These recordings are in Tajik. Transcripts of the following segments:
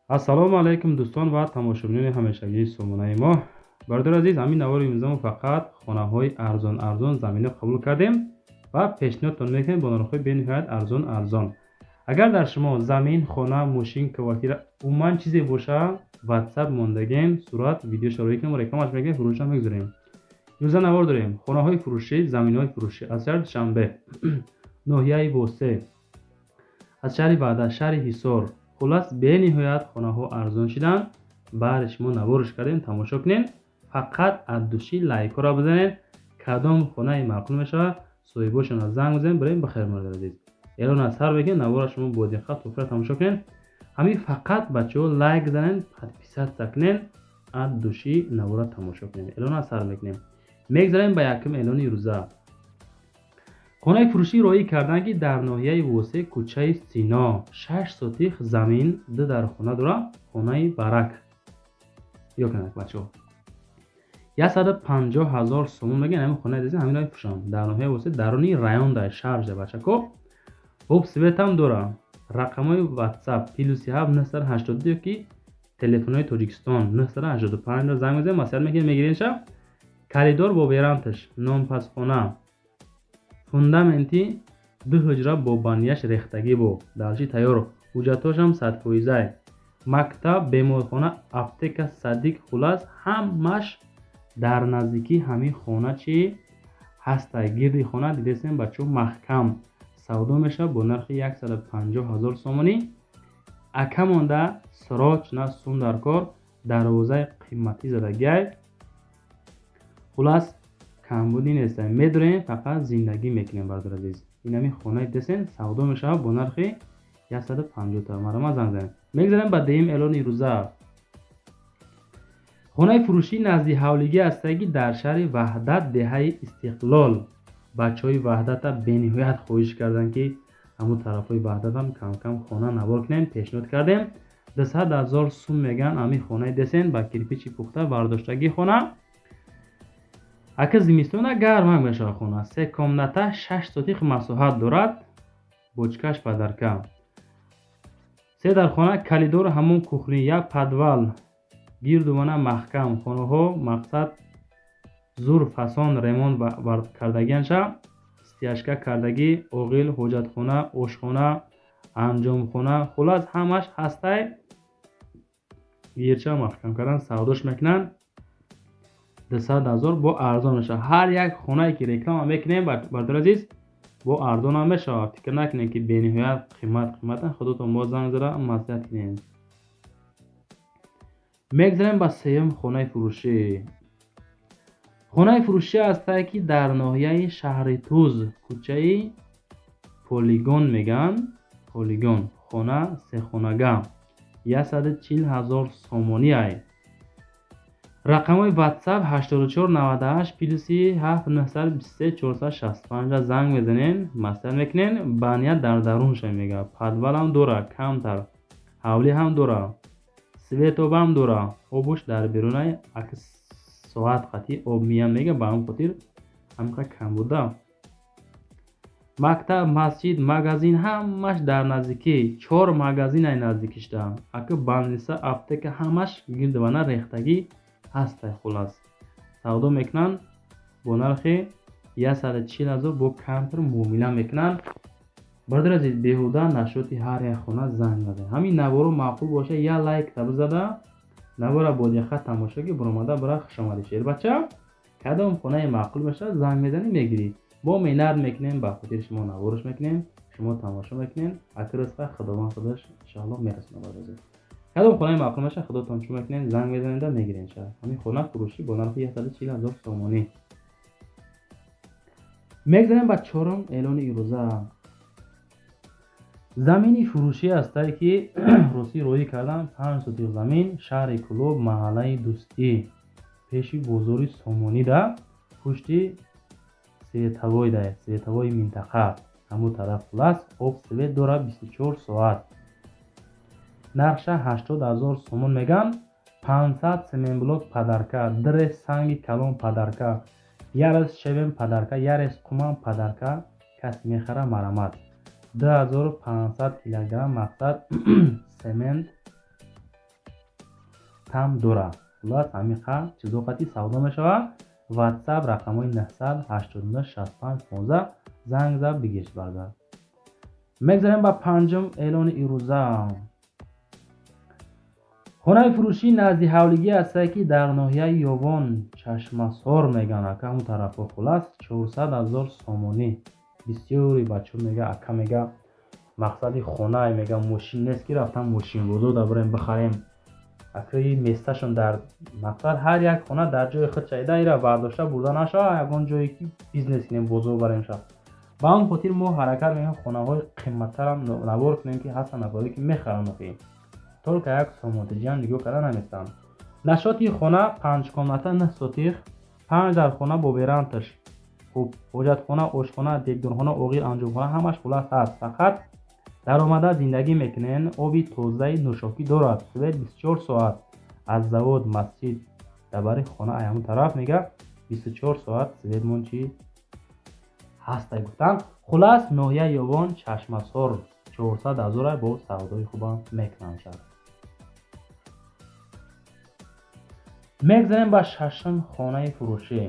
ассалому алайкум дӯстон ва тамошобинони ҳамешагии сомонаи мо. Бародари азиз, ҳамин навори имзамо фақат хонаҳои арзон заминро қабул кардем ва пешниҳодтон мекунем бо нархҳои бениҳоят арзон. Агар дар шумо замин, хона, мошин, квартира умуман чизе боша, WhatsApp мондагем, сурат, видео шарои кунем, рекламаш мекунем, фурӯшам мегузорем. Имрӯза навор дорем хонаҳои фурӯшӣ, заминҳои фурӯшӣ аз шаҳри Душанбе, ноҳияи Восе, аз шаҳри Ваҳдат, шаҳри Ҳисор. Хулас бениҳоят хонаҳо арзон шидан. Баъри шумо навориш кардем, тамошо кунед. Фақат аз души лайкҳоро бизанед. Кадом хонаи маъқул мешавад, соҳибошонро занг бизанед, барем бахайр бародари азиз. Эълона сар бекунед, навора шумо бо диққат тухра тамошо кунед. Ҳамин фақат бачаҳо лайк занед, подписатсия кунед, аз души навора тамошо кунед. Эълона сар мекунем. Мегзарем ба якум эълони рӯза. хонаи фурӯшӣ роӣ карданд, ки дар ноҳияи Восе, кӯчаи Сино 6 сотих замин ду дар хона дора. Хонаи барак ё канак бачаҳо 150,000 сомон мегӯянд. ҳамин хонаи дезин ҳамин рои фурӯшам дар ноҳияи Восе, дарони район дар шаҳрҷа бачако. об светам дора. рақамҳои WhatsApp +7 982 ёки телефонҳои Тоҷикистон 985 занг мезанед, маслиҳат мекунед, мегиред шав. Коридор бо верандаш, номпасхона, фундаменти 2 ҳуҷра бо банияш рехтагӣ бо далчи тайёр, ҳуҷҷатҳошам 100%. Мактаб, беморхона, аптека, садик, хулас ҳамаш дар наздикии ҳамин хона чи ҳастай. Гирди хона дидесем бачаҳо маҳкам савдо мешавад бо нархи 150,000 сомонӣ. ака монда сроч на сум дар кор, дарвозаи қиматӣ задагиай. хулас камбудӣ нест, медорем фақат зиндагӣ мекунем. Бародари азиз, ин ҳамин хонаи десен савдо мешавад бо нархи 150 та. Марама занг занед. Мегзарем ба деюм эълони рӯза. хонаи фурӯшӣ назди ҳавлигӣ ҳастае, ки дар шаҳри Ваҳдат, деҳаи Истиқлол. бачаҳои Ваҳдата бениҳоят хоҳиш карданд, ки ҳамун тарафҳои Ваҳдатам кам хона навор кунем. пешниҳод кардем. 200,000 сум мегӯянд ҳамин хонаи десен ба кирпичи пухта бардоштагии хона. ака зимистона гарм мешавад хона. 3 комната 6 сотих масоҳат дорад. бочкаш падарка 3 дар хона, калидор ҳамон кухни, як подвал, гирдувона маҳкам. хонаҳо мақсад зур фасон ремонт кардагианша, стяжка кардагӣ, оғил, ҳоҷатхона, ошхона, анҷомхона, хулас ҳамаш ҳастай. гирча маҳкам кардан савдош мекунанд. 200,000 бо арзон мешавад. ҳар як хонае ки реклама мекунем, бародари азиз, бо арзон ҳам мешавад. фикр накунед ки бениҳоят қимата. худотон бо занг зада маслиҳат кунед. мегзарем ба сеюм хонаи фурӯшӣ. хонаи фурӯшӣ ҳастае, ки дар ноҳияи шаҳри Туз, кӯчаи Полигон мегӯянд. Полигон хона сехонага 140,000 сомонӣ ай. рақамҳои WhatsApp 8498 +7 923 465 занг мезанед, маслиҳат мекунед. бания дар дарунша мегӯяд. подвалам дора, камтар ҳавлӣ ҳам дора, светобам дора. обуш дар берунай акс соат қатъи об миям мега, ба ҳам хотир ҳамқа кам буда. мактаб, масҷид, магазин ҳамаш дар наздикӣ. 4 магазинай наздикишда. ака банлиса, аптека ҳамаш гирдвана рехтагӣ ҳастай. хулас савдо мекунанд бо нархи 140,000 бо камтар муомила мекунанд. бародари азиз, беҳуда нашоти ҳар як хона занг назанед. ҳамин наворо маъқул боша, я лайк табзада навора бо диққат тамошо ки буромада бара хушомади шер бача. кадом хонаи маъқул баша занг мезанӣ, мегирӣ. мо миннат мекунем, ба хотири шумо навориш мекунем, шумо тамошо мекунем. акрисқа худованд худош иншоалло мерасонад. бародари азиз, кадом хонаи маъқул баша худотон чӣ мекунед, занг мезанед, мегиред. ҳамин хона фурӯшӣ бо нархи 140,000 сомонӣ. мегзарем ба чорум эълони ирӯза. замини фурӯшӣ ҳастае, ки рӯсӣ роӣ карданд. 5 сотих замин, шаҳри Кӯлоб, маҳаллаи Дӯстӣ, пеши бозори Сомонида, пушти световои минтақа ҳамун тараф. хулас об свет дора 24 соат. нархша 80,000 сомон мегӯянд. 500 семенблок падарка, дрес санги калон падарка, ярес шевен падарка, ярес қуман падарка. касе мехара марамат. 2500 килограмм мақсад семент сам дора. Хулас ҳамиқа чизоқати савдо мешава. WhatsApp рақамои 900 89 65 15 занг зад бигирш баргард. мегзарем ба панҷум эълони ирӯза. хонаи фурӯшӣ назди ҳавлигӣ ҳастае ки дар ноҳияи ёбон чашмасор меган ака ҳамун тарафҳо. хулас 400 000 сомонӣ. бисёри бачаҳо мега ака мега мақсади хона мега мошин нест ки рафтам мошинбозор да барем бихарем. акаи месташон дар мақсад ҳар як хона дар ҷои худ чайда ира бардошта бурда нашава ягон ҷое ки бизнес кинем бозор барем шав. ба он хотир мо ҳаракат мекунем хонаҳои қимматтарам навор кунем ки ҳастан нафаре ки мехаранд охи толка як сомонтиҷиам нигоҳ карда наместам. нашоти хона 5 комната 9 сотих 5 дар хона бо верандаш хуб ҳоҷатхона ошхона дегдорхона оғил анҷомхона ҳамаш хулас ҳаст. фақат даромада зиндагӣ мекунен. оби тозаи нӯшокӣ дорад. свет 24 соат аз завод масҷид дабари хона ай ҳамун тараф мега 24 соат светмон чи ҳастай гуфтан. хулас ноҳияи ёбон чашмасор 400 000 бо савдои хубам мекунанд шад. мегзарем ба шашум хонаи фурӯшӣ.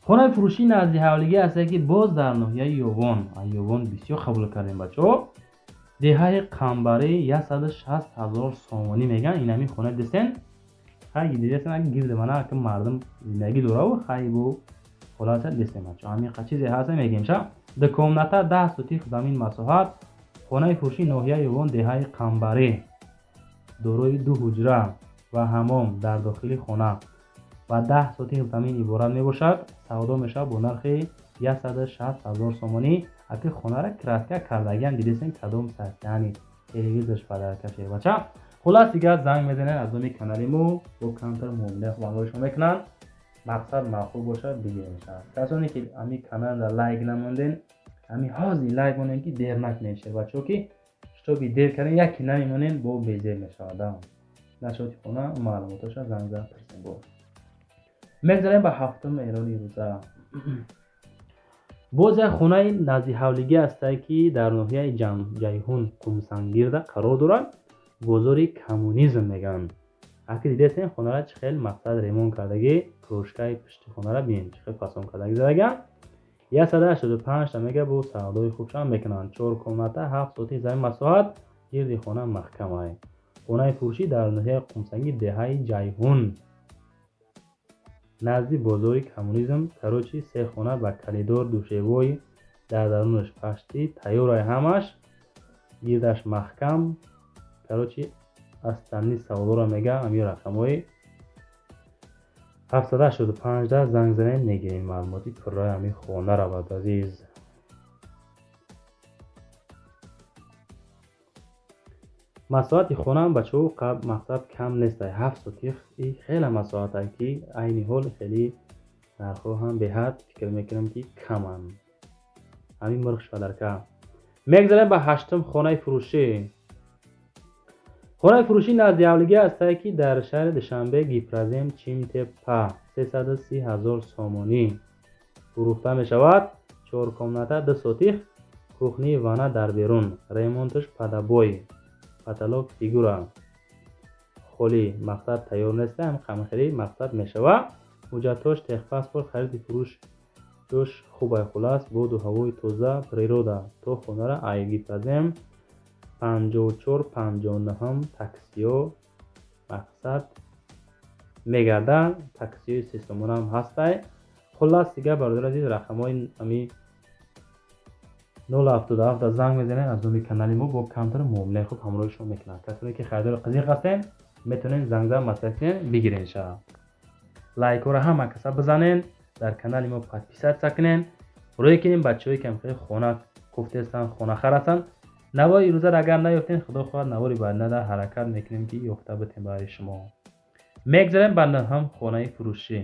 хонаи фурӯшӣ назди ҳавлигӣ ҳастае ки боз дар ноҳияи ёбон. ёбон бисёр қабул кардем бачаҳо. деҳаи қамбарӣ 160 000 сомонӣ меган. инами хона дистен хай дидесен аки гирди мана аки мардум зиндагӣ дораву хай бу холаса дистем бачаҳо. ҳамиқа чизе ҳаста мегем ша. 2 комната 10 сотих замин масоҳат. хонаи фурӯшӣ ноҳияи ёбон деҳаи қамбарӣ дорои 2 ҳуҷра ва ҳамом дар дохили хона ва 10 сотих замин иборат мебошад. савдо мешавад бо нархи 160 000 сомонӣ. аки хонара краска кардагиам дидесен кадом састяни телевизорш падаркаше бача. хулас дигар занг мезанед аз номи канали мо бо камтар муомила хубанлошон мекунанд. мақсад маъқул бошад бигирем шавад. касоне ки ами каналда лайк намонден ами ҳозир лайк монен ки дер накунед ше бачаҳо ки штоби дер карден яки намемонен бо безер мешавад. нашоти хона маълумотоша занг зад пурсем бо. мегзарем ба ҳафтум эълони рӯза. боз як хонаи назди ҳавлигӣ ҳастае ки дар ноҳияи ҷайҳун кумсангирда қарор дорад. бозори коммунизм меган. аки дидесен хонара чӣ хел мақсад ремонт кардагӣ. кружкаи пишти хонара бинед чӣ хел фасон кардагӣ задаган. 185 та мега бо савдои хубшам мекунанд. 4 комната 7 сотих замин масоҳат. гирди хона маҳкам ай. хонаи фурӯшӣ дар ноҳияи кумсангир деҳаи ҷайҳун назди бозори коммунизм. карочи 3 хона ба калидор душевой дар дарунаш пашти тайёрай ҳамаш гирдаш маҳкам. карочи астанни савдора мега ами рақамои 785 да занг занед мегирем маълумоти пурраи ами хона равад азиз. масоҳати хонаам бачаҳо мақсад кам нестай 7 сотих хеле масоҳатае ки айни ҳол хеле нархҳо ҳам беҳад фикр мекунам ки каманд. ҳамин мурғ швадарка. мегзарем ба ҳаштум хонаи фурӯшӣ. хонаи фурӯшӣ назди ҳавлигӣ ҳастае ки дар шаҳри душанбе гипразем чимтепа 330 000 сомонӣ фурӯхта мешавад. 4 комната 2 сотих кухни вана дар берун. ремонташ падабой потолок фигура холӣ. мақсад тайёр неста ҳам қамхирӣ мақсад мешава. ҳуҷҷатош техпаспорт хариди фурӯш ҷош хубай. хулас боду ҳавои тоза природа. то хонара айгипазем 54-59 таксиё мақсад мегардад. таксиёи системонам ҳастай. хулас дигар бародари азиз рақамои ами 077 занг мезанед аз номи канали мо бо камтар муомилаи хуб ҳамроҳишон мекунад. касоне ки харидори қазиқ ҳастен метавонен занг зад маслиҳат кунен бигирен ша. лайкҳоро ҳама каса бизанен. дар канали мо подписатсия кунен. рӯе кинем бачаҳои камхи хона куфтестан хонахар ҳастанд. навори рӯзад агар наёфтен худо хоҳад навори баъдинада ҳаракат мекунем ки ёфта битем барои шумо. мегзарем ба нӯҳум хонаи фурӯшӣ.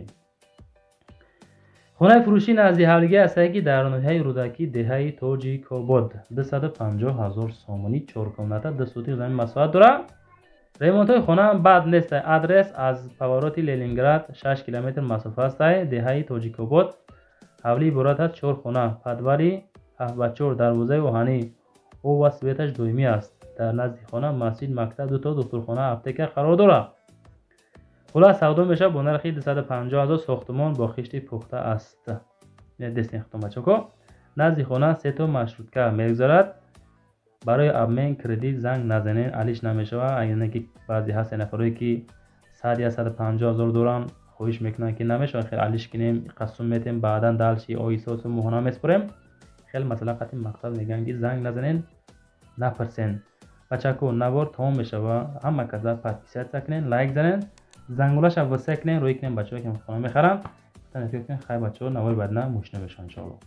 хонаи фурӯшӣ назди ҳавлигӣ ҳастае ки дар ноҳияи рӯдакӣ деҳаи тоҷикобод 250 000 сомонӣ 4 комната 2 сотих замин масоҳат дорад. ремонтҳои хона бад нестай. адрес аз повороти ленинград 6 километр масофа астай. деҳаи тоҷикобод ҳавлӣ иборат аз 4 хона. падвали 7 ба 4 дарвозаи оҳанӣ. об ва светаш доимӣ аст. дар назди хона масҷид, мактаб, дуто духтурхона, аптека қарор дорад. хулас савдо мешавад бо нархи 250,000 сохтмон бо хишти пухта аст. дестин хутон бачако назди хона се то маршрутка мегузарад. барои обмен кредит занг назанед, алиш намешавад. агар ки баъзе ҳаст нафароне ки 100-150,000 доранд, хоҳиш мекунанд ки намешавад хел алиш кинем, қасум метем, баъдан далши оисосу моҳона меспорем. хел масъала қати мақсад мегӯям ки занг назанед, напарсен. бачако навор тамом мешавад. ҳама каса подписатсия кунед, лайк занед, зангулаша васия кунед, рӯи кунед бачаҳое ки хона мехаранд. хай бачаҳо навори баъдина мошина бешаванд иншоалло.